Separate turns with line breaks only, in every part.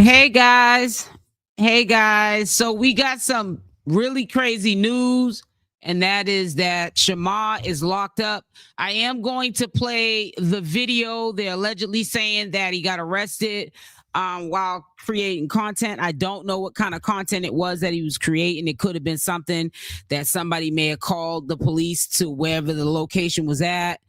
Hey guys. Hey guys. So we got some really crazy news, and that is that Shamar is locked up. I am going to play the video. They're allegedly saying that he got arrested while creating content. I don't know what kind of content it was that he was creating. It could have been something that somebody may have called the police to wherever the location was at.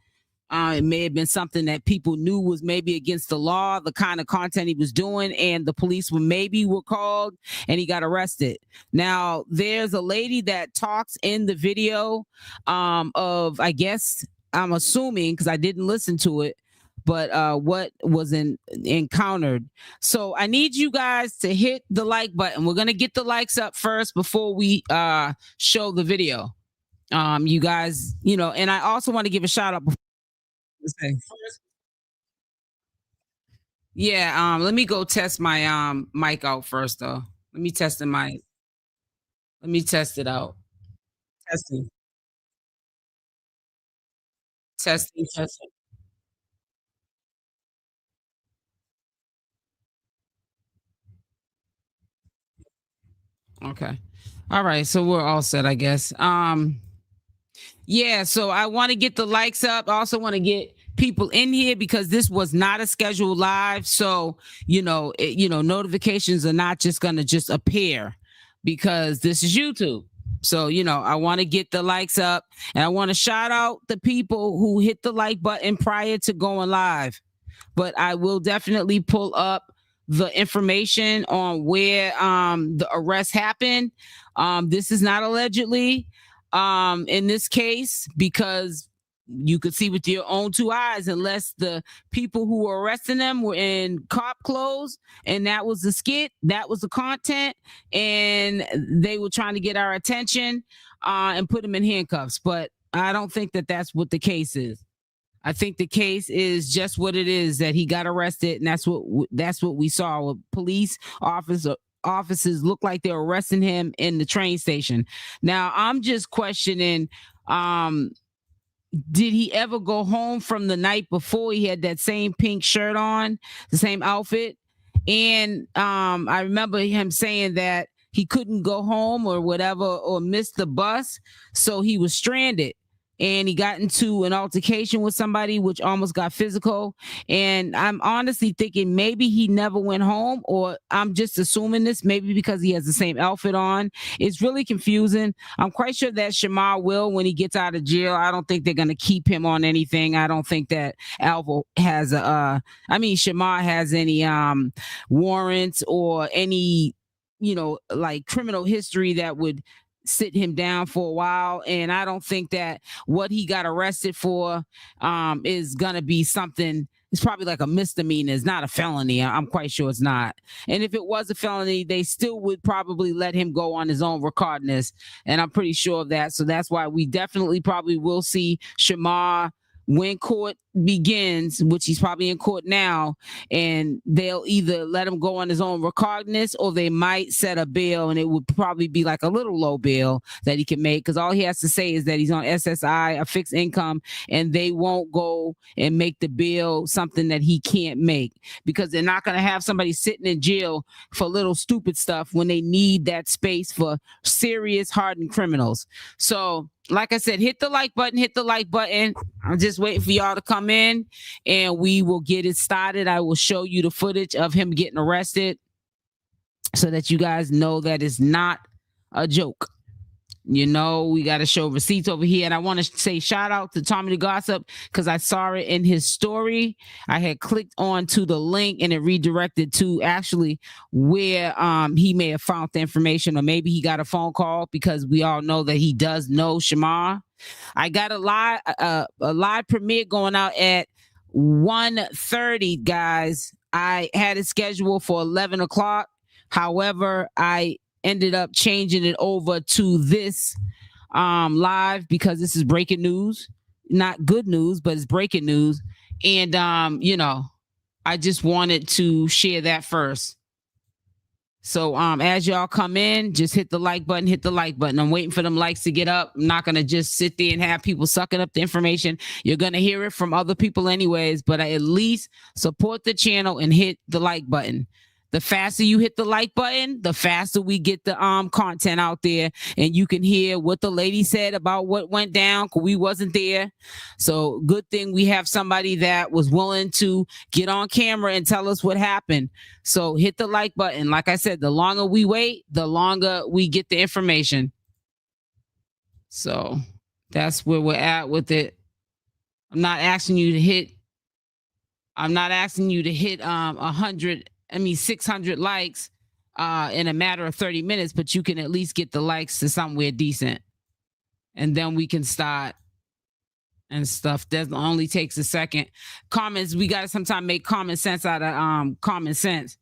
It may have been something that people knew was maybe against the law, the kind of content he was doing, and the police were called and he got arrested. Now, there's a lady that talks in the video of, I guess, I'm assuming, because I didn't listen to it, but what was encountered. So I need you guys to hit the like button. We're going to get the likes up first before we show the video. You guys, and I also want to give a shout out. Yeah, let me go test my mic out first though. Let me test it out. Testing. Testing. Okay. All right, so we're all set, I guess. Yeah, so I want to get the likes up. I also want to get people in here because this was not a scheduled live. So, notifications are not just going to just appear because this is YouTube. So, I want to get the likes up, and I want to shout out the people who hit the like button prior to going live. But I will definitely pull up the information on where the arrest happened. This is not allegedly in this case, because you could see with your own two eyes, unless the people who were arresting them were in cop clothes and that was the skit, that was the content, and they were trying to get our attention and put them in handcuffs. But I don't think that that's what the case is. I think the case is just what it is, that he got arrested, and that's what we saw. Police officers look like they're arresting him in the train station. Now I'm just questioning, did he ever go home from the night before? He had that same pink shirt on, the same outfit. And I remember him saying that he couldn't go home or whatever, or missed the bus, so he was stranded. And he got into an altercation with somebody, which almost got physical. And I'm honestly thinking maybe he never went home, or I'm just assuming this, maybe because he has the same outfit on. It's really confusing. I'm quite sure that Shamar will, when he gets out of jail. I don't think they're going to keep him on anything. I don't think that Alvo has Shamar has any warrants or any, like criminal history that would sit him down for a while. And I don't think that what he got arrested for is gonna be something. It's probably like a misdemeanor. It's not a felony. I'm quite sure it's not. And if it was a felony, they still would probably let him go on his own recordness. And I'm pretty sure of that. So that's why we definitely probably will see Shamar when court begins, which he's probably in court now, and they'll either let him go on his own recognizance, or they might set a bail, and it would probably be like a little low bail that he can make, because all he has to say is that he's on SSI, a fixed income, and they won't go and make the bail something that he can't make, because they're not going to have somebody sitting in jail for little stupid stuff when they need that space for serious hardened criminals. So like I said, hit the like button. I'm just waiting for y'all to come in, and we will get it started. I will show you the footage of him getting arrested so that you guys know that it's not a joke. We got to show receipts over here. And I want to say shout out to 𝗪𝗪𝗧𝗧, because I saw it in his story. I had clicked on to the link, and it redirected to actually where he may have found the information, or maybe he got a phone call, because we all know that he does know Shamar. I got a live premiere going out at 1:30, guys. I had it scheduled for 11 o'clock. However, I ended up changing it over to this live, because this is breaking news. Not good news, but it's breaking news. And I just wanted to share that first. So as y'all come in, just hit the like button. I'm waiting for them likes to get up. I'm not gonna just sit there and have people sucking up the information. You're gonna hear it from other people anyways, but I at least support the channel and hit the like button. The faster you hit the like button, the faster we get the content out there, and you can hear what the lady said about what went down, because we wasn't there. So good thing we have somebody that was willing to get on camera and tell us what happened. So hit the like button. Like I said, the longer we wait, the longer we get the information. So that's where we're at with it. I'm not asking you to hit 600 likes in a matter of 30 minutes, but you can at least get the likes to somewhere decent. And then we can start and stuff. That only takes a second. Comments, we got to sometimes make common sense out of common sense.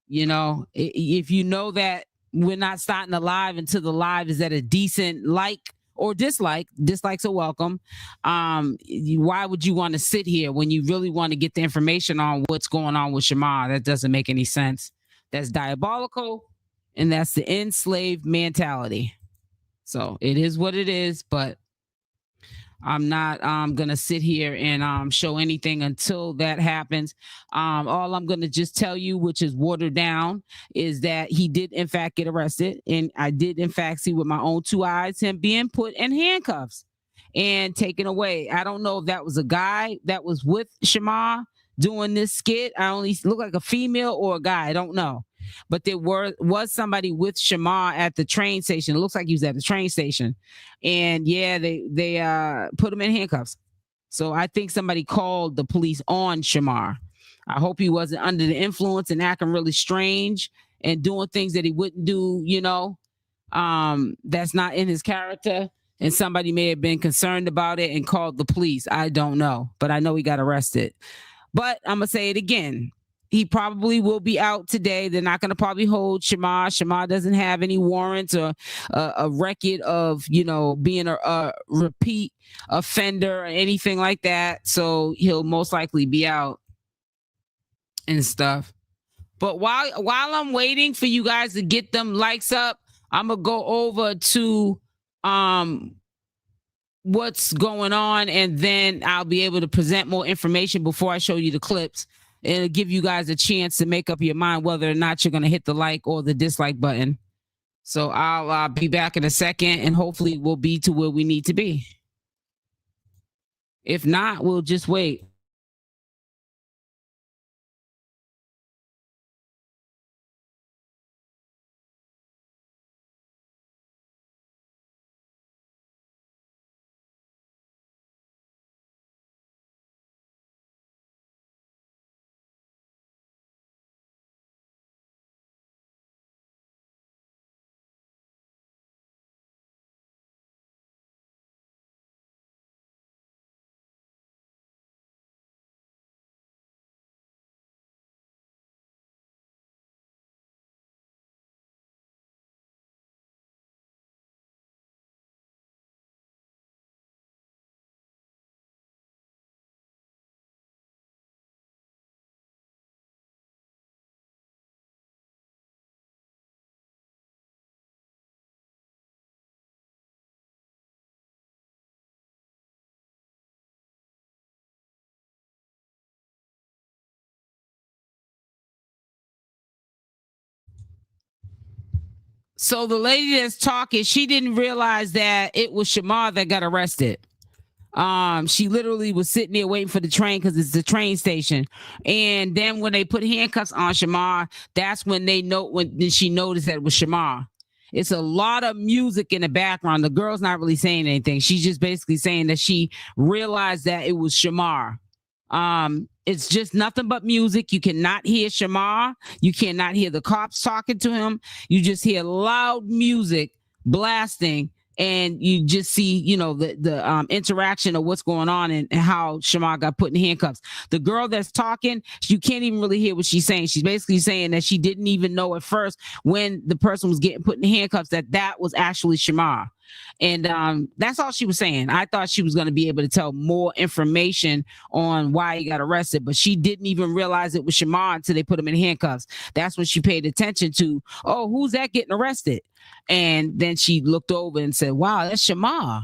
You know, if you know that we're not starting the live until the live is at a decent like or dislike, dislikes are welcome. Why would you want to sit here when you really want to get the information on what's going on with Shamar? That doesn't make any sense. That's diabolical, and that's the enslaved mentality. So it is what it is, but I'm not gonna sit here and show anything until that happens. All I'm gonna just tell you, which is watered down, is that he did in fact get arrested, and I did in fact see with my own two eyes him being put in handcuffs and taken away. I don't know if that was a guy that was with Shamar doing this skit. I only look like a female or a guy. I don't know. But there was somebody with Shamar at the train station. It looks like he was at the train station. And yeah, they put him in handcuffs. So I think somebody called the police on Shamar. I hope he wasn't under the influence and acting really strange and doing things that he wouldn't do, you know. That's not in his character. And somebody may have been concerned about it and called the police. I don't know. But I know he got arrested. But I'm going to say it again. He probably will be out today. They're not going to probably hold Shamar. Shamar doesn't have any warrants or a record of, you know, being a repeat offender or anything like that. So he'll most likely be out and stuff. But while I'm waiting for you guys to get them likes up, I'm going to go over to what's going on, and then I'll be able to present more information before I show you the clips. It'll give you guys a chance to make up your mind whether or not you're going to hit the like or the dislike button. So I'll be back in a second, and hopefully we'll be to where we need to be. If not, we'll just wait. So the lady that's talking, she didn't realize that it was Shamar that got arrested. She literally was sitting there waiting for the train because it's the train station. And then when they put handcuffs on Shamar, that's when she noticed that it was Shamar. It's a lot of music in the background. The girl's not really saying anything. She's just basically saying that she realized that it was Shamar. It's just nothing but music. You cannot hear Shamar. You cannot hear the cops talking to him. You just hear loud music blasting, and you just see, you know, the interaction of what's going on and how Shamar got put in handcuffs. The girl that's talking, you can't even really hear what she's saying. She's basically saying that she didn't even know at first when the person was getting put in handcuffs that was actually Shamar. And that's all she was saying. I thought she was going to be able to tell more information on why he got arrested, but she didn't even realize it was Shamar until they put him in handcuffs. That's when she paid attention to, oh, who's that getting arrested? And then she looked over and said, wow, that's Shamar.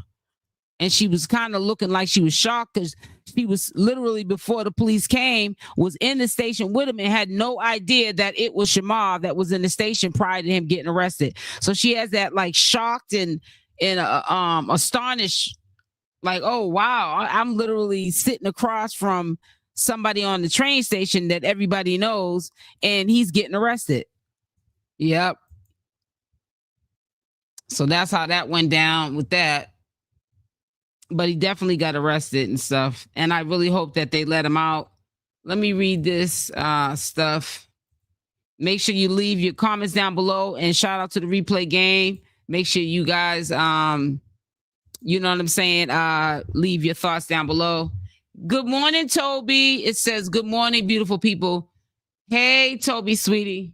And she was kind of looking like she was shocked because she was literally, before the police came, was in the station with him and had no idea that it was Shamar that was in the station prior to him getting arrested. So she has that like shocked and astonished, like, oh wow, I'm literally sitting across from somebody on the train station that everybody knows, and he's getting arrested. Yep. So that's how that went down with that. But he definitely got arrested and stuff. And I really hope that they let him out. Let me read this stuff. Make sure you leave your comments down below, and shout out to the replay game. Make sure you guys, you know what I'm saying? Leave your thoughts down below. Good morning, Toby. It says, good morning, beautiful people. Hey, Toby, sweetie.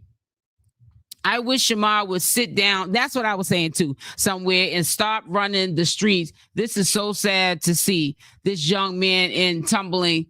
I wish Shamar would sit down. That's what I was saying too, somewhere, and stop running the streets. This is so sad to see this young man in tumbling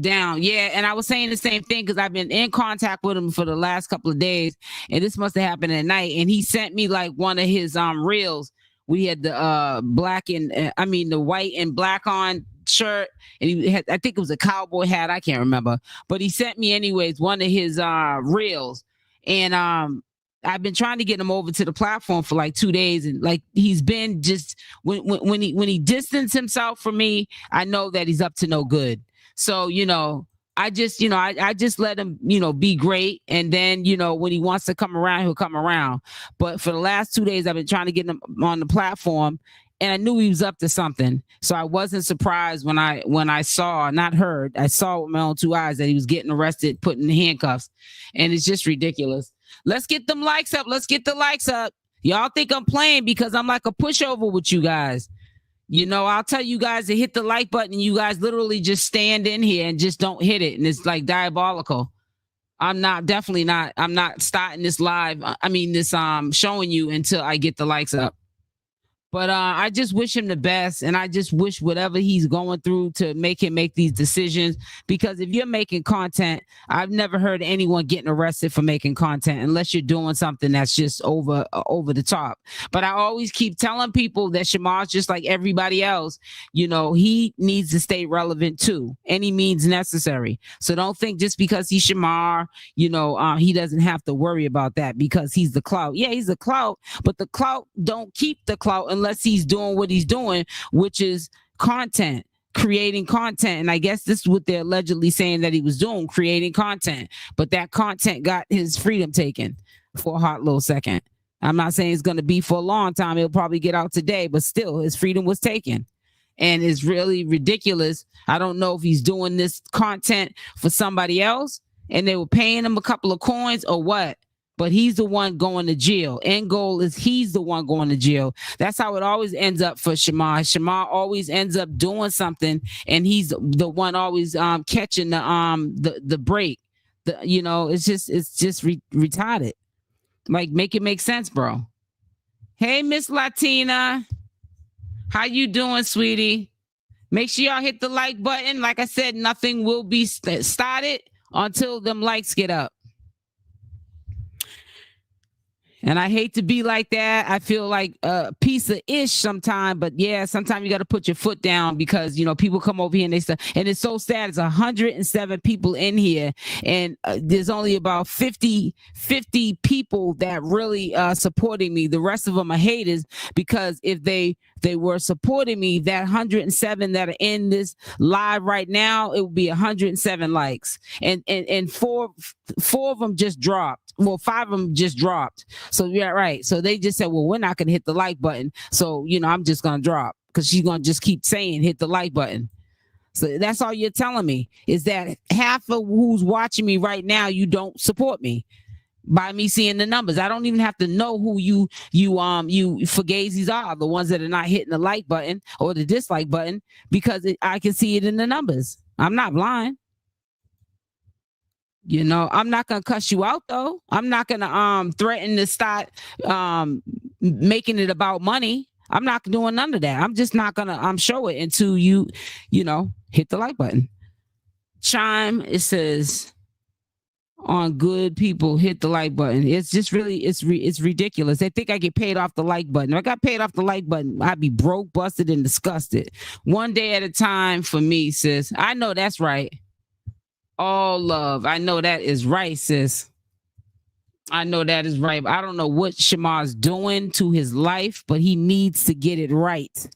down. Yeah, and I was saying the same thing because I've been in contact with him for the last couple of days, and this must have happened at night. And he sent me like one of his reels. We had the black and the white and black on shirt, and he had, I think it was a cowboy hat. I can't remember, but he sent me anyways one of his reels, and I've been trying to get him over to the platform for like 2 days, and like he's been just when he distanced himself from me, I know that he's up to no good. So I just I just let him be great, and then when he wants to come around, he'll come around. But for the last 2 days, I've been trying to get him on the platform, and I knew he was up to something. So I wasn't surprised when I saw, not heard, I saw with my own 2 eyes that he was getting arrested, put in handcuffs, and it's just ridiculous. Let's get them likes up. Let's get the likes up. Y'all think I'm playing because I'm like a pushover with you guys. I'll tell you guys to hit the like button. You guys literally just stand in here and just don't hit it. And it's like diabolical. I'm not starting this live. Showing you until I get the likes up. But I just wish him the best, and I just wish whatever he's going through to make him make these decisions. Because if you're making content, I've never heard anyone getting arrested for making content unless you're doing something that's just over the top. But I always keep telling people that Shamar's just like everybody else. He needs to stay relevant too, any means necessary. So don't think just because he's Shamar, he doesn't have to worry about that because he's the clout. Yeah, he's the clout, but the clout don't keep the clout unless he's doing what he's doing, which is content, creating content. And I guess this is what they're allegedly saying that he was doing, creating content. But that content got his freedom taken for a hot little second. I'm not saying it's going to be for a long time. He'll probably get out today, but still his freedom was taken. And it's really ridiculous. I don't know if he's doing this content for somebody else and they were paying him a couple of coins or what. But he's the one going to jail. End goal is he's the one going to jail. That's how it always ends up for Shamar. Shamar always ends up doing something, and he's the one always catching the break. It's just retarded. Like, make it make sense, bro. Hey, Miss Latina, how you doing, sweetie? Make sure y'all hit the like button. Like I said, nothing will be started until them likes get up. And I hate to be like that. I feel like a piece of ish sometimes, but yeah, sometimes you got to put your foot down because, people come over here and they say, and it's so sad. It's 107 people in here, and there's only about 50 people that really supporting me. The rest of them are haters because if they were supporting me, that 107 that are in this live right now, it would be 107 likes, and four of them just dropped. Well, 5 of them just dropped. So yeah, right. So they just said, well, we're not going to hit the like button. So, I'm just going to drop because she's going to just keep saying, hit the like button. So that's all you're telling me is that half of who's watching me right now, you don't support me by me seeing the numbers. I don't even have to know who you fugazis are, the ones that are not hitting the like button or the dislike button, because I can see it in the numbers. I'm not blind. I'm not going to cuss you out, though. I'm not going to threaten to start making it about money. I'm not doing none of that. I'm just not going to show it until you hit the like button. Chime, it says, on good people hit the like button. It's just really it's ridiculous. They think I get paid off the like button. If I got paid off the like button, I'd be broke, busted, and disgusted. One day at a time for me, sis. I know that's right. All love. I know that is right, sis. I know that is right. I don't know what Shamar's doing to his life, but he needs to get it right.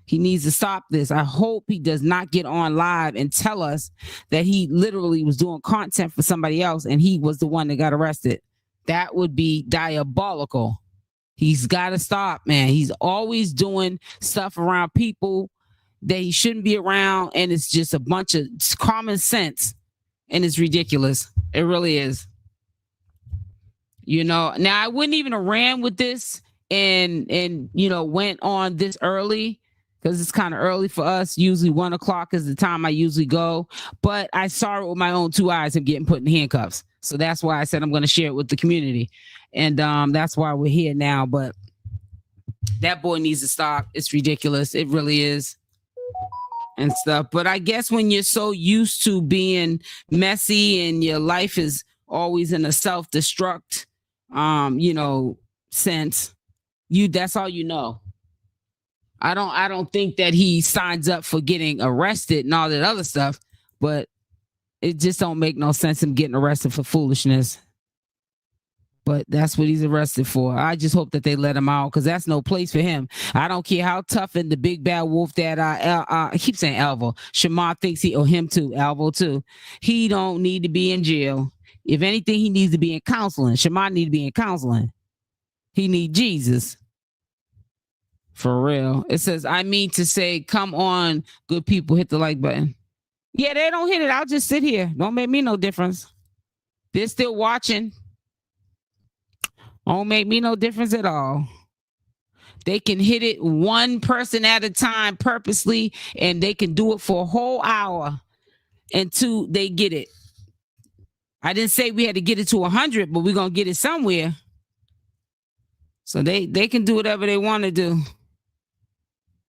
He needs to stop this. I hope he does not get on live and tell us that he literally was doing content for somebody else and he was the one that got arrested. That would be diabolical. He's got to stop, man. He's always doing stuff around people that he shouldn't be around, and it's just a bunch of common sense, and it's ridiculous. It really is. You know, now I wouldn't even have ran with this and you know, went on this early, because it's kind of early for us. Usually 1 o'clock is the time I usually go. But I saw it with my own 2 eyes, him getting put in handcuffs. So that's why I said I'm going to share it with the community. And that's why we're here now. But that boy needs to stop. It's ridiculous. It really is. And stuff. But I guess when you're so used to being messy and your life is always in a self-destruct, you know, sense, that's all you know. I don't think that he signs up for getting arrested and all that other stuff, but it just don't make no sense him getting arrested for foolishness. But that's what he's arrested for. I just hope that they let him out, because that's no place for him. I don't care how tough and the big bad wolf that I keep saying Alvo. Shamar thinks him too, Alvo too. He don't need to be in jail. If anything, he needs to be in counseling. Shamar need to be in counseling. He need Jesus. For real. It says, I mean to say, come on, good people, hit the like button. Yeah, they don't hit it. I'll just sit here. Don't make me no difference. They're still watching. Don't make me no difference at all. They can hit it one person at a time purposely, and they can do it for a whole hour until they get it. I didn't say we had to get it to 100, but we're going to get it somewhere. So they can do whatever they want to do.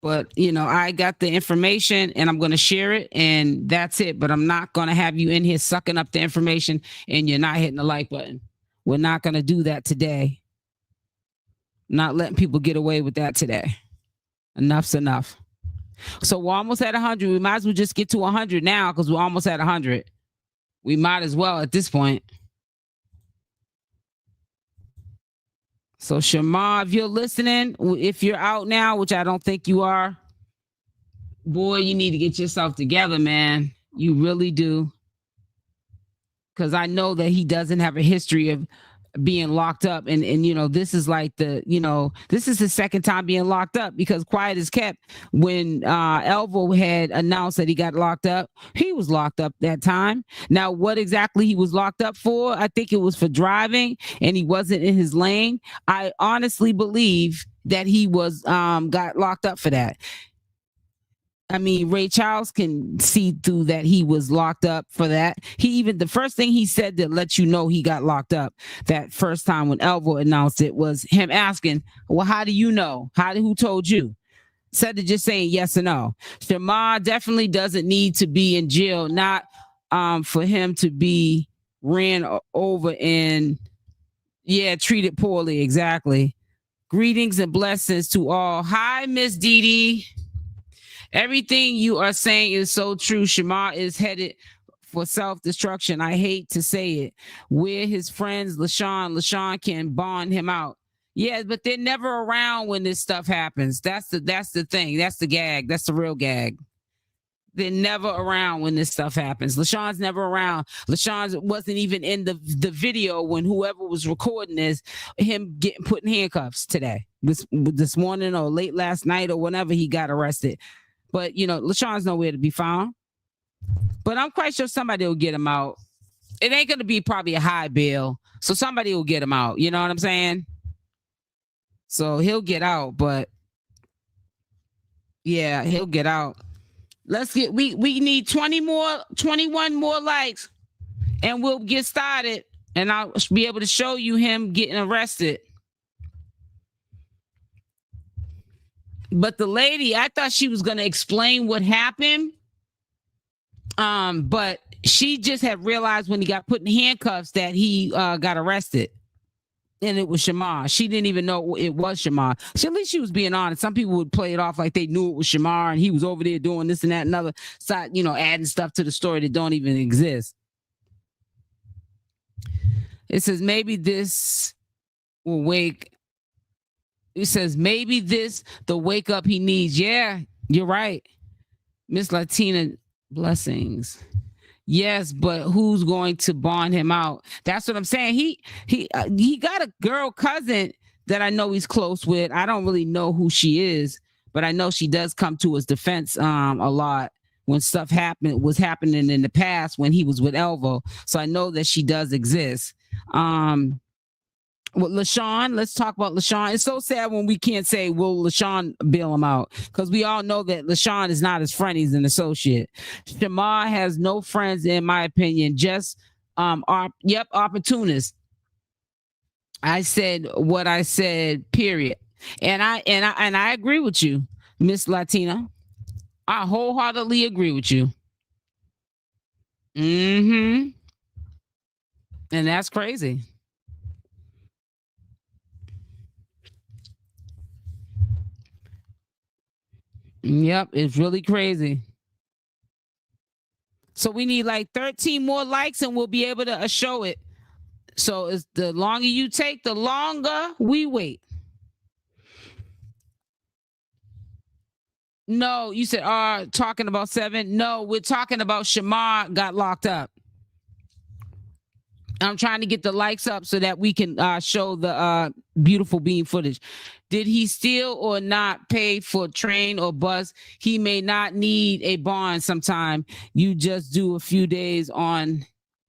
But, you know, I got the information and I'm going to share it, and that's it. But I'm not going to have you in here sucking up the information and you're not hitting the like button. We're not going to do that today. Not letting people get away with that today. Enough's enough. So we're almost at 100. We might as well just get to 100 now, because we're almost at 100. We might as well at this point. So Shamar, if you're listening, if you're out now, which I don't think you are, boy, you need to get yourself together, man. You really do. Because I know that he doesn't have a history of being locked up. And you know, this is like this is his second time being locked up, because quiet is kept. When Alvo had announced that he got locked up, he was locked up that time. Now, what exactly he was locked up for? I think it was for driving, and he wasn't in his lane. I honestly believe that he was got locked up for that. I mean, Ray Charles can see through that he was locked up for that. The first thing he said that let you know he got locked up that first time when Alvo announced it was him asking, well, how do you know? Who told you? Instead of just saying yes or no. Shamar definitely doesn't need to be in jail, not for him to be ran over and, treated poorly. Exactly. Greetings and blessings to all. Hi, Miss Dee Dee. Everything you are saying is so true. Shamar is headed for self-destruction. I hate to say it. We're his friends, LaShawn can bond him out. Yeah, but they're never around when this stuff happens. That's the thing. That's the gag. That's the real gag. They're never around when this stuff happens. LaShawn's never around. LaShawn wasn't even in the video when whoever was recording this, him getting put in handcuffs today. This morning or late last night or whenever he got arrested. But, you know, LaShawn's nowhere to be found. But I'm quite sure somebody will get him out. It ain't going to be probably a high bail. So somebody will get him out. You know what I'm saying? So he'll get out. But, yeah, he'll get out. We need 21 more likes. And we'll get started. And I'll be able to show you him getting arrested. But the lady, I thought she was going to explain what happened. But she just had realized when he got put in handcuffs that he got arrested. And it was Shamar. She didn't even know it was Shamar. At least she was being honest. Some people would play it off like they knew it was Shamar and he was over there doing this and that and other side, adding stuff to the story that don't even exist. It says maybe this will wake. It says maybe this the wake up he needs. Yeah, you're right. Miss Latina, blessings. Yes, but who's going to bond him out? That's what I'm saying. He got a girl cousin that I know he's close with. I don't really know who she is, but I know she does come to his defense a lot when stuff was happening in the past when he was with Alvo. So I know that she does exist. With LaShawn, let's talk about LaShawn. It's so sad when we can't say, will LaShawn bail him out? Because we all know that LaShawn is not his friend, he's an associate. Shamar has no friends, in my opinion, just opportunists. I said what I said, period. And I agree with you, Miss Latina. I wholeheartedly agree with you. Mm-hmm. And that's crazy. Yep, it's really crazy. So we need like 13 more likes and we'll be able to show it. So it's the longer you take, the longer we wait. No, you said talking about 7. No, we're talking about Shamar got locked up. I'm trying to get the likes up so that we can show the beautiful beam footage. Did he steal or not pay for train or bus? He may not need a bond sometime. You just do a few days on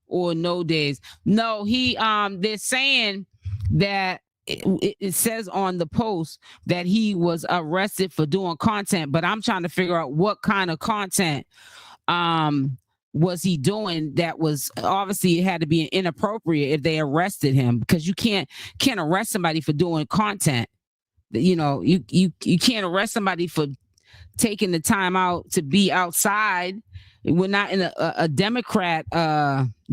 or no days. No, they're saying that it says on the post that he was arrested for doing content, but I'm trying to figure out what kind of content was he doing that was obviously it had to be inappropriate if they arrested him, because you can't arrest somebody for doing content. You can't arrest somebody for taking the time out to be outside. We're not in a Democrat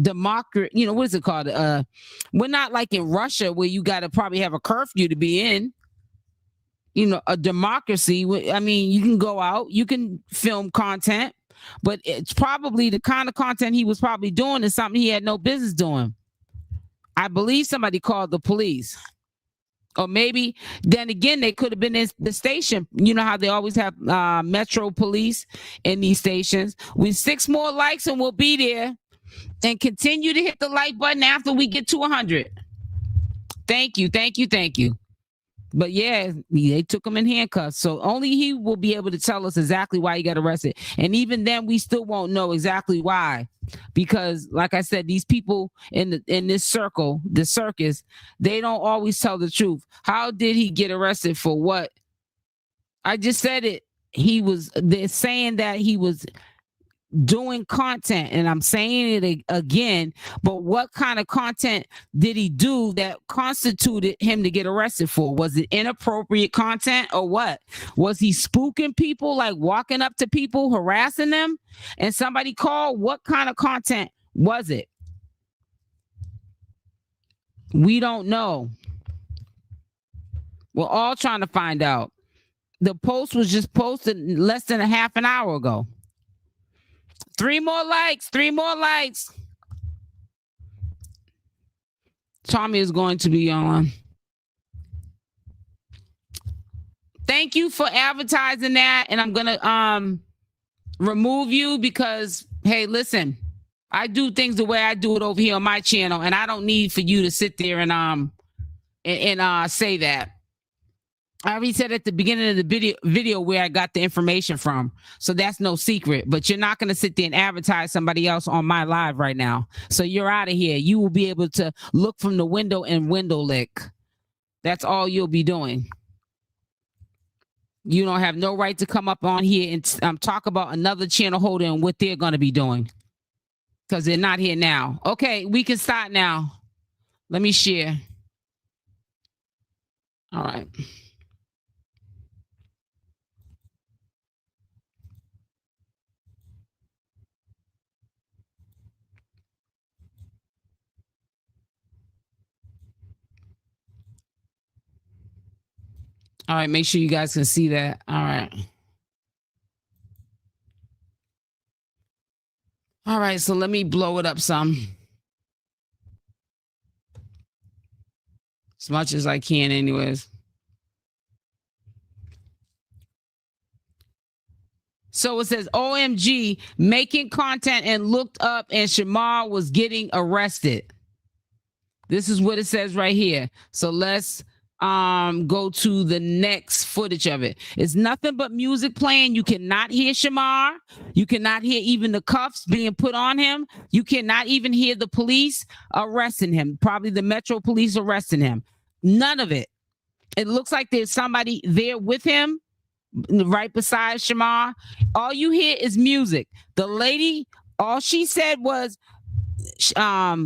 democracy, what is it called? We're not like in Russia where you got to probably have a curfew to be in. A democracy. I mean, you can go out, you can film content, but it's probably the kind of content he was probably doing is something he had no business doing. I believe somebody called the police. Or maybe then again, they could have been in the station. You know how they always have Metro police in these stations. With 6 more likes and we'll be there. And continue to hit the like button after we get to 100. Thank you. But yeah, they took him in handcuffs. So only he will be able to tell us exactly why he got arrested. And even then, we still won't know exactly why. Because like I said, these people in this circle, the circus, they don't always tell the truth. How did he get arrested for what? I just said it. They're saying that he was doing content, and I'm saying it again, but what kind of content did he do that constituted him to get arrested for? Was it inappropriate content or what? Was he spooking people, like walking up to people, harassing them, and somebody called? What kind of content was it? We don't know. We're all trying to find out. The post was just posted less than a half an hour ago. 3 more likes. Tommy is going to be on. Thank you for advertising that. And I'm going to remove you because, hey, listen, I do things the way I do it over here on my channel. And I don't need for you to sit there and say that. I already said at the beginning of the video where I got the information from. So that's no secret. But you're not going to sit there and advertise somebody else on my live right now. So you're out of here. You will be able to look from the window and window lick. That's all you'll be doing. You don't have no right to come up on here and talk about another channel holder and what they're going to be doing. Because they're not here now. Okay, we can start now. Let me share. All right. All right, make sure you guys can see that. All right. All right, so let me blow it up some. As much as I can, anyways. So it says, OMG, making content and looked up and Shamar was getting arrested. This is what it says right here. So let's go to the next footage of it. It's nothing but music playing. You cannot hear Shamar. You cannot hear even the cuffs being put on him. You cannot even hear the police arresting him. Probably the Metro police arresting him. None of it. It looks like there's somebody there with him right beside Shamar. All you hear is music. The lady, all she said was,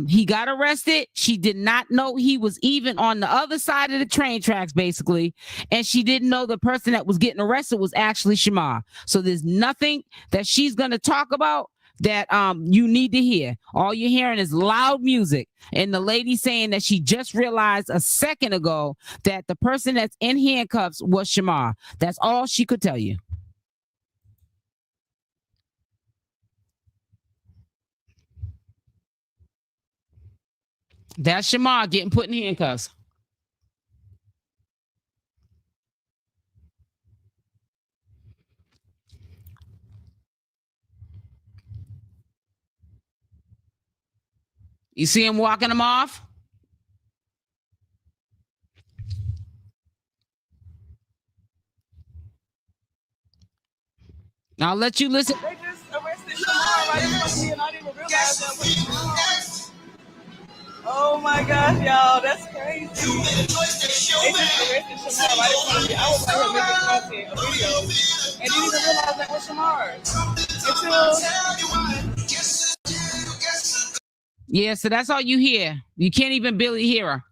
he got arrested. She did not know he was even on the other side of the train tracks, basically. And she didn't know the person that was getting arrested was actually Shamar. So there's nothing that she's going to talk about that you need to hear. All you're hearing is loud music. And the lady saying that she just realized a second ago that the person that's in handcuffs was Shamar. That's all she could tell you. That's Shamar getting put in handcuffs. You see him walking him off? I'll let you listen.
They just arrested Shamar right in front of me and I didn't even realize that was Shamar. Oh my gosh, y'all, that's crazy. They just arrested Shamar right in front of me. I was right here making content, a video, and didn't even realize that was Shamar.
Yeah, so that's all you hear. You can't even barely hear her.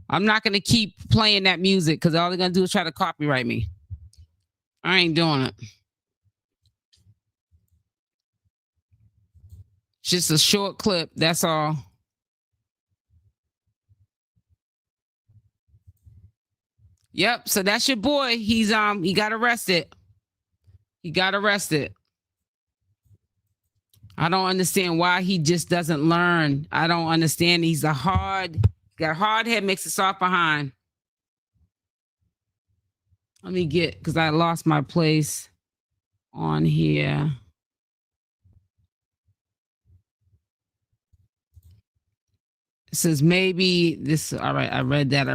I'm not going to keep playing that music because all they're going to do is try to copyright me. I ain't doing it. Just a short clip, that's all. Yep, so that's your boy. He got arrested. He got arrested. I don't understand why he just doesn't learn. I don't understand. He's got a hard head, makes it soft behind. Let me get, because I lost my place on here. It says maybe this, all right, I read that.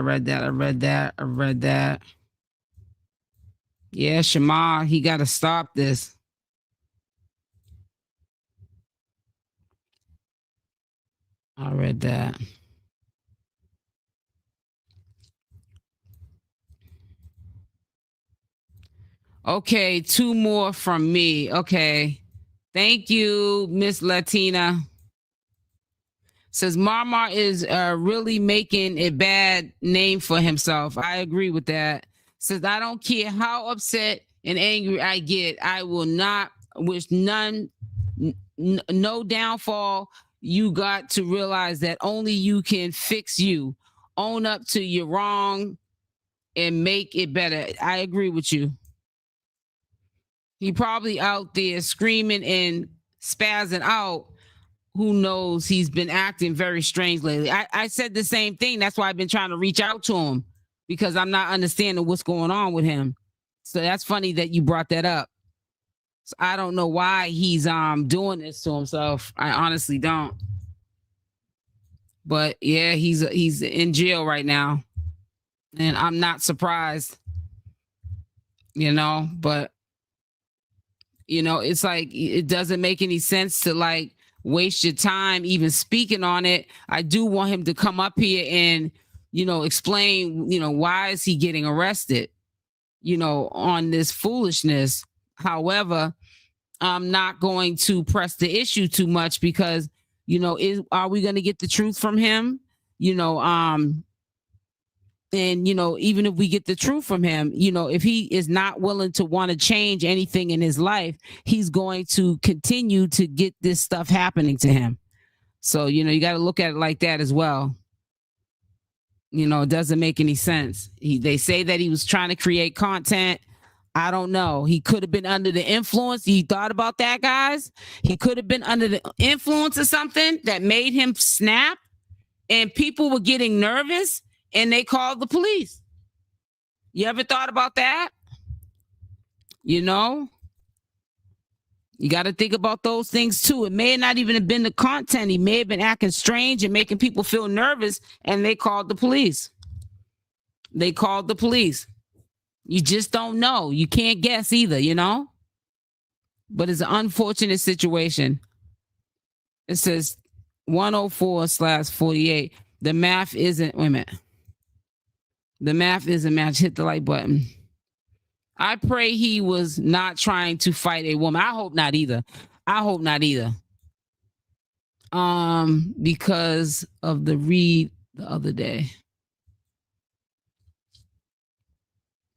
Yeah, Shamar, he got to stop this. I read that. Okay, 2 more from me. Okay. Thank you, Miss Latina. Says Marmar is really making a bad name for himself. I agree with that. Says, I don't care how upset and angry I get. I will not wish no downfall. You got to realize that only you can fix you. Own up to your wrong and make it better. I agree with you. He probably out there screaming and spazzing out. Who knows? He's been acting very strange lately. I said the same thing. That's why I've been trying to reach out to him because I'm not understanding what's going on with him. So that's funny that you brought that up. So I don't know why he's doing this to himself. I honestly don't. But yeah, he's in jail right now. And I'm not surprised. You know, but you know, it's like it doesn't make any sense to like waste your time even speaking on it. I do want him to come up here and, you know, explain, you know, why is he getting arrested, you know, on this foolishness. However, I'm not going to press the issue too much because, you know, are we going to get the truth from him? You know, and, you know, even if we get the truth from him, you know, if he is not willing to want to change anything in his life, he's going to continue to get this stuff happening to him. So, you know, you got to look at it like that as well. You know, it doesn't make any sense. They say that he was trying to create content. I don't know. He could have been under the influence. You thought about that, guys? He could have been under the influence of something that made him snap, and people were getting nervous and they called the police. You ever thought about that? You know, you got to think about those things too. It may not even have been the content. He may have been acting strange and making people feel nervous, and they called the police. They called the police. You just don't know. You can't guess either, you know? But it's an unfortunate situation. It says 104/48. The math isn't, wait a minute. The math isn't matched. Hit the like button. I pray he was not trying to fight a woman. I hope not either. I hope not either. Because of the read the other day.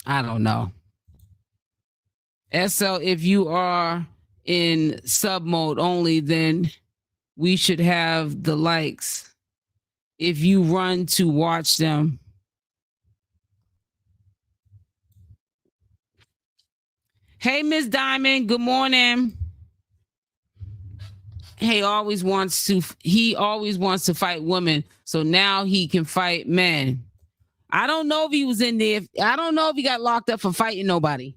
I don't know. SL, if you are in sub mode only, then we should have the likes. If you run to watch them. Hey, Miss Diamond, good morning. He always wants to fight women, so now he can fight men. I don't know if he was in there. I don't know if he got locked up for fighting nobody.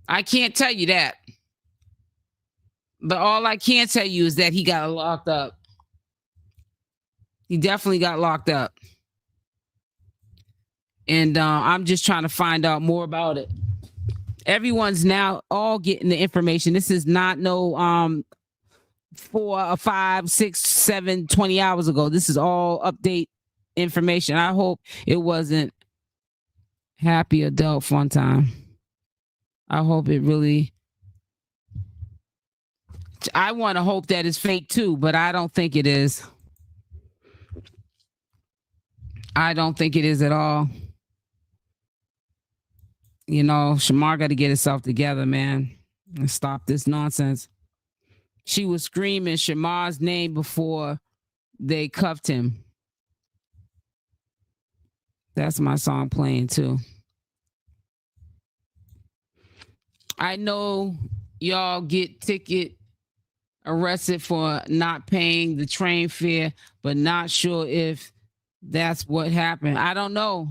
I can't tell you that. But all I can tell you is that he got locked up. He definitely got locked up. And I'm just trying to find out more about it. Everyone's now all getting the information. This is not no 4 or 5, 6, 7, 20 hours ago. This is all update information. I hope it wasn't happy adult fun time. I hope it really. I want to hope that it's fake too, but I don't think it is. I don't think it is at all. You know, Shamar got to get herself together, man, and stop this nonsense. She was screaming Shamar's name before they cuffed him. That's my song playing too. I know y'all get arrested for not paying the train fare, but not sure if that's what happened. I don't know.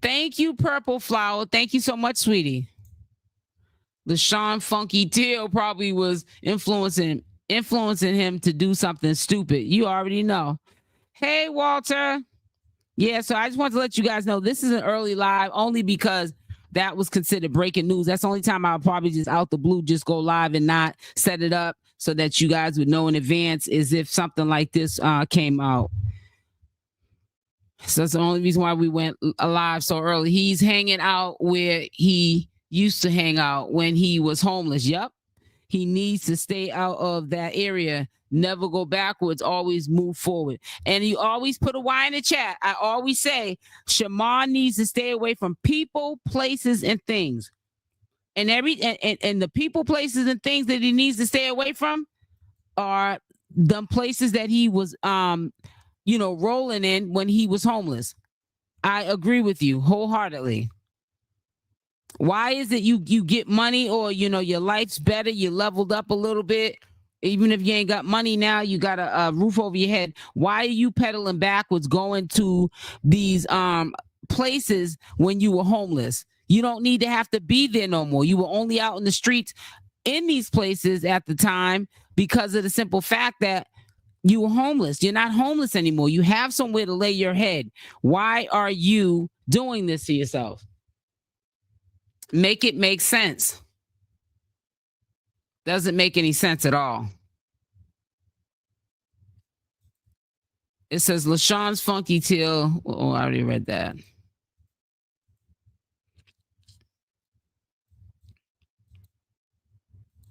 Thank you, Purple Flower. Thank you so much, sweetie. LaShawn Funky Teal probably was influencing him to do something stupid. You already know. Hey, Walter. Yeah, so I just want to let you guys know this is an early live only because that was considered breaking news. That's the only time I'll probably just out the blue just go live and not set it up so that you guys would know in advance as if something like this came out. So that's the only reason why we went live so early. He's hanging out where he used to hang out when he was homeless. Yep. He needs to stay out of that area. Never go backwards, always move forward. And you always put a Y in the chat. I always say Shamar needs to stay away from people, places, and things. And the people, places, and things that he needs to stay away from are the places that he was rolling in when he was homeless. I agree with you wholeheartedly. Why is it you get money or your life's better, you leveled up a little bit? Even if you ain't got money now, you got a roof over your head. Why are you pedaling backwards going to these places when you were homeless? You don't need to have to be there no more. You were only out in the streets in these places at the time because of the simple fact that you were homeless. You're not homeless anymore. You have somewhere to lay your head. Why are you doing this to yourself? Make it make sense. Doesn't make any sense at all. It says LaShawn's Funky Teal. Oh, I already read that.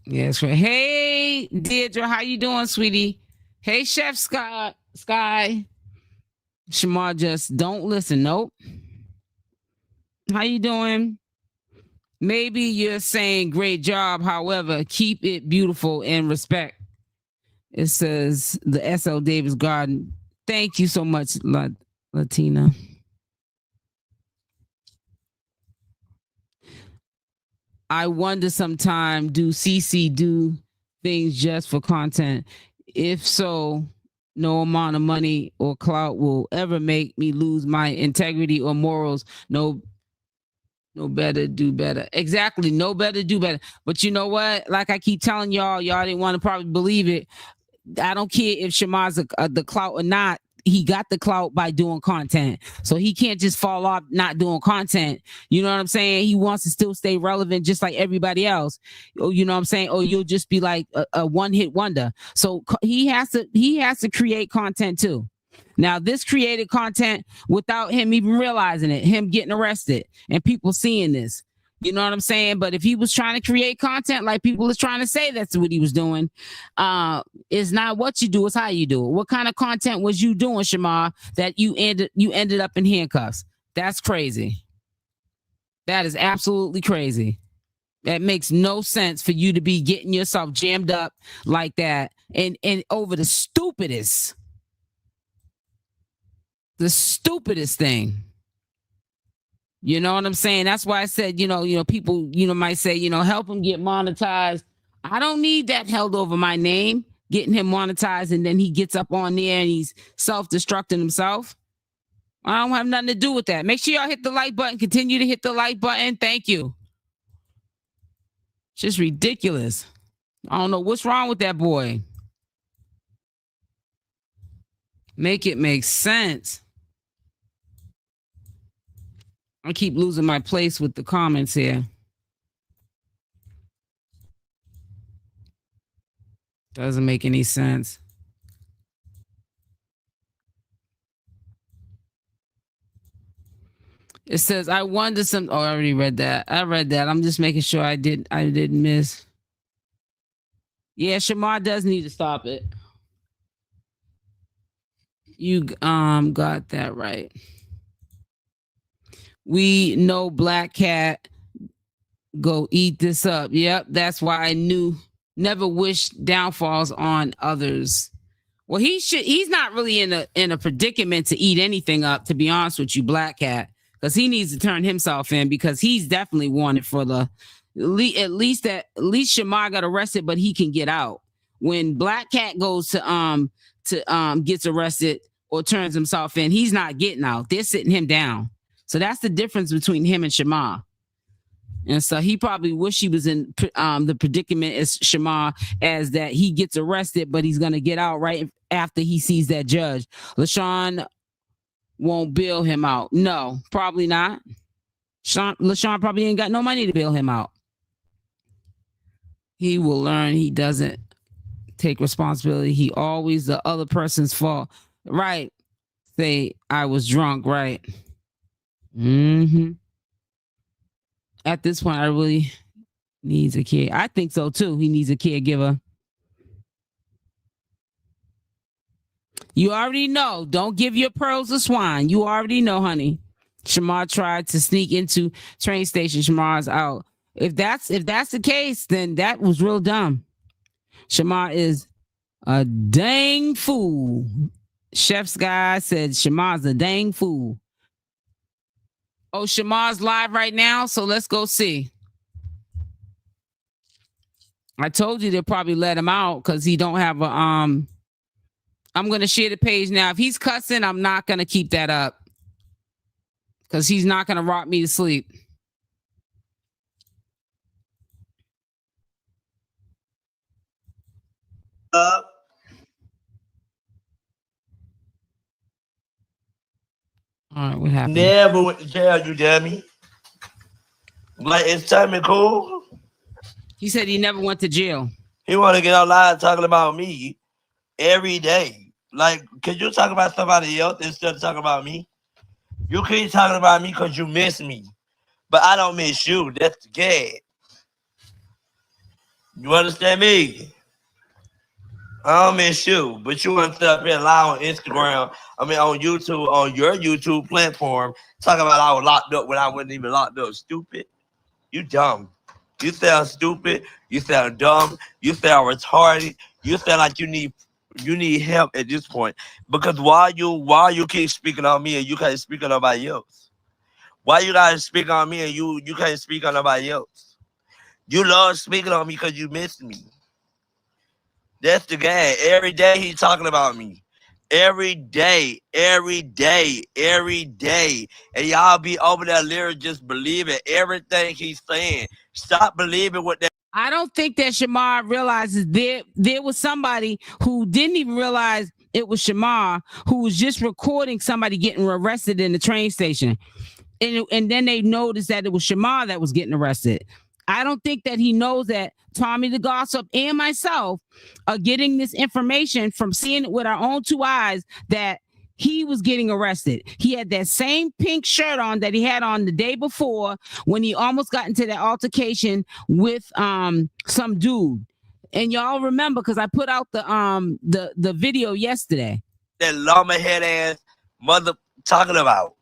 Yes, right. Hey, Deirdre, how you doing, sweetie? Hey, Chef Sky. Shamar just don't listen. Nope. How you doing? Maybe you're saying great job. However, keep it beautiful and respect. It says the S.L. Davis Garden Thank you so much, Latina. I wonder sometime, do CC do things just for content? If so, no amount of money or clout will ever make me lose my integrity or morals. No better, do better. Exactly. No better, do better. But you know what? Like I keep telling y'all didn't want to probably believe it. I don't care if Shamar's the clout or not. He got the clout by doing content. So he can't just fall off not doing content. You know what I'm saying? He wants to still stay relevant just like everybody else. You know what I'm saying? Or you'll just be like a one-hit wonder. So he has to create content too. Now, this created content without him even realizing it, him getting arrested and people seeing this. You know what I'm saying? But if he was trying to create content like people is trying to say that's what he was doing, it's not what you do, it's how you do it. What kind of content was you doing, Shamar, that you ended up in handcuffs? That's crazy. That is absolutely crazy. That makes no sense for you to be getting yourself jammed up like that and over the stupidest thing. You know what I'm saying? That's why I said, people, might say, help him get monetized. I don't need that held over my name, getting him monetized, and then he gets up on there and he's self-destructing himself. I don't have nothing to do with that. Make sure y'all hit the like button. Continue to hit the like button. Thank you. It's just ridiculous. I don't know what's wrong with that boy. Make it make sense. I keep losing my place with the comments here. Doesn't make any sense. It says, I wonder some. Oh, I already read that. I read that. I'm just making sure I didn't miss. Yeah, Shamar does need to stop it. You got that right. We know Black Cat go eat this up. Yep, that's why I knew never wish downfalls on others. Well, he's not really in a predicament to eat anything up, to be honest with you, Black Cat, because he needs to turn himself in, because he's definitely wanted for the at least Shamar got arrested, but he can get out. When Black Cat goes to gets arrested or turns himself in, he's not getting out. They're sitting him down. So that's the difference between him and Shamar. And so he probably wish he was in the predicament as Shamar, as that he gets arrested, but he's going to get out right after he sees that judge. LaShawn won't bail him out. No, probably not. LaShawn probably ain't got no money to bail him out. He will learn he doesn't take responsibility. He always the other person's fault. Right. Say, I was drunk, right? Mm-hmm. At this point, I really needs a kid. I think so too. He needs a caregiver. You already know. Don't give your pearls to swine. You already know, honey. Shamar tried to sneak into train station. Shamar's out. If that's the case, then that was real dumb. Shamar is a dang fool. Chef's guy said Shamar's a dang fool. Oh, Shamar's live right now, so let's go see. I told you they'll probably let him out because he don't have a I'm gonna share the page now. If he's cussing, I'm not gonna keep that up because he's not gonna rock me to sleep. All right, what happened?
Never went to jail, you dummy. Like, it's timing cool.
He said he never went to jail.
He want to get online talking about me every day. Like, could you talk about somebody else instead of talking about me? You keep talking about me because you miss me. But I don't miss you. That's gay. You understand me? I don't miss you, but you want to sit up here and lie on Instagram, on YouTube, on your YouTube platform, talking about I was locked up when I wasn't even locked up. Stupid. You dumb. You sound stupid. You sound dumb. You sound retarded. You sound like you need you need help at this point, because why you keep speaking on me and you can't speak on nobody else? Why you guys speak on me and you can't speak on nobody else? You love speaking on me because you miss me. That's the guy. Every day he's talking about me. Every day. And y'all be over there literally just believing everything he's saying. Stop believing what that.
I don't think that Shamar realizes there was somebody who didn't even realize it was Shamar, who was just recording somebody getting arrested in the train station. And then they noticed that it was Shamar that was getting arrested. I don't think that he knows that 𝗪𝗪𝗧𝗧 and myself are getting this information from seeing it with our own two eyes that he was getting arrested. He had that same pink shirt on that he had on the day before when he almost got into that altercation with some dude. And y'all remember, because I put out the video yesterday.
That llama head ass mother talking about.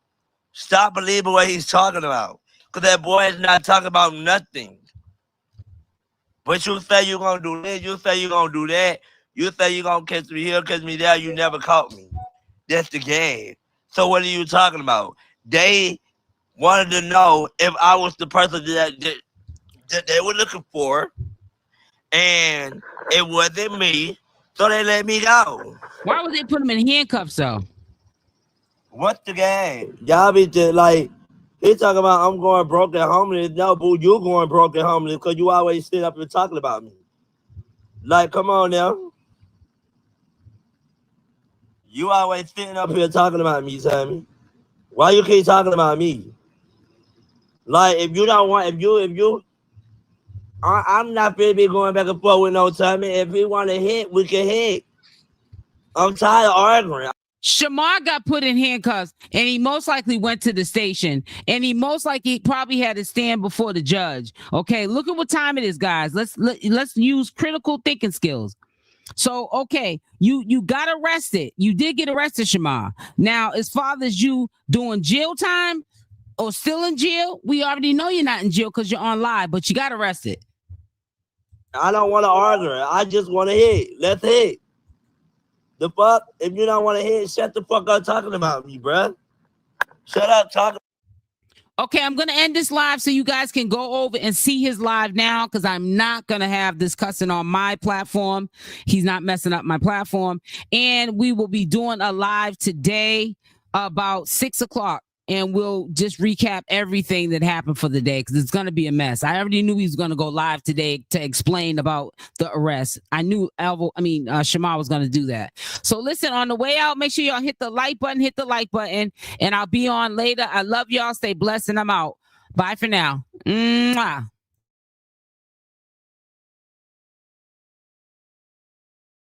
Stop believing what he's talking about. Because that boy is not talking about nothing. But you say you're going to do this. You say you're going to do that. You say you're going to catch me here, catch me there. You never caught me. That's the game. So what are you talking about? They wanted to know if I was the person that they were looking for. And it wasn't me. So they let me go.
Why would they put him in handcuffs, though?
What's the game? Y'all be like, he talking about I'm going broke and homeless. No, boo, you going broke and homeless because you always sit up and talking about me. Like, come on now. You always sitting up here talking about me, Sammy. Why you keep talking about me? Like, if you don't want, I'm not going to be going back and forth with no Sammy. If we want to hit, we can hit. I'm tired of arguing.
Shamar got put in handcuffs, and he most likely went to the station, and he most likely probably had to stand before the judge. Okay, look at what time it is, guys. Let's use critical thinking skills. So, okay, you got arrested. You did get arrested, Shamar. Now, as far as you doing jail time or still in jail, we already know you're not in jail because you're on live, but you got arrested.
I don't want to argue. I just want to hit. Let's hit. The fuck? If you don't want to hit, shut the fuck up talking about me, bruh. Shut up talking.
Okay, I'm going to end this live so you guys can go over and see his live now, because I'm not going to have this cussing on my platform. He's not messing up my platform. And we will be doing a live today about 6 o'clock. And we'll just recap everything that happened for the day, because it's going to be a mess. I already knew he was going to go live today to explain about the arrest. I knew Shamar was going to do that. So listen, on the way out, make sure y'all hit the like button, and I'll be on later. I love y'all. Stay blessed, and I'm out. Bye for now. Mwah.